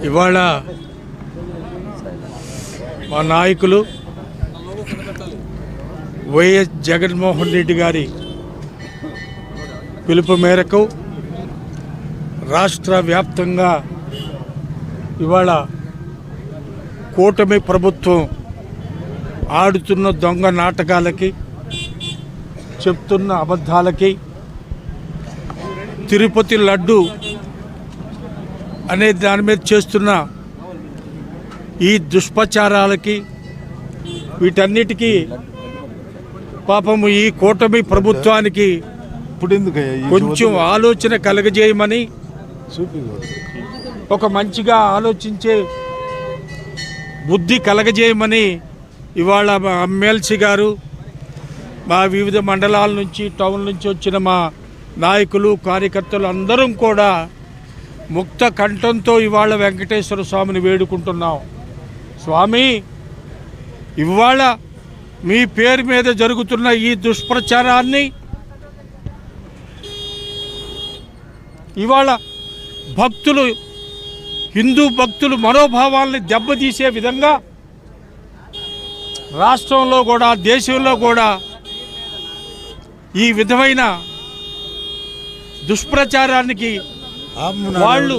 ఇవాళ మా నాయకులు వైఎస్ జగన్మోహన్ రెడ్డి గారి పిలుపు మేరకు రాష్ట్ర వ్యాప్తంగా ఇవాళ కూటమి ప్రభుత్వం ఆడుతున్న దొంగ నాటకాలకి, చెప్తున్న అబద్ధాలకి, తిరుపతి లడ్డు అనే దాని మీద చేస్తున్న ఈ దుష్ప్రచారాలకి, వీటన్నిటికీ పాపము ఈ కూటమి ప్రభుత్వానికి కొంచెం ఆలోచన కలగజేయమని, ఒక మంచిగా ఆలోచించే బుద్ధి కలగజేయమని ఇవాళ మా ఎమ్మెల్సీ గారు, మా వివిధ మండలాల నుంచి, టౌన్ నుంచి వచ్చిన మా నాయకులు, కార్యకర్తలు అందరం కూడా ముక్త కంఠంతో ఇవాళ వెంకటేశ్వర స్వామిని వేడుకుంటున్నాం. స్వామి, ఇవాళ మీ పేరు మీద జరుగుతున్న ఈ దుష్ప్రచారాన్ని ఇవాళ భక్తులు, హిందూ భక్తులు మనోభావాల్ని దెబ్బతీసే విధంగా రాష్ట్రంలో కూడా, దేశంలో కూడా ఈ విధమైన దుష్ప్రచారానికి వాళ్ళు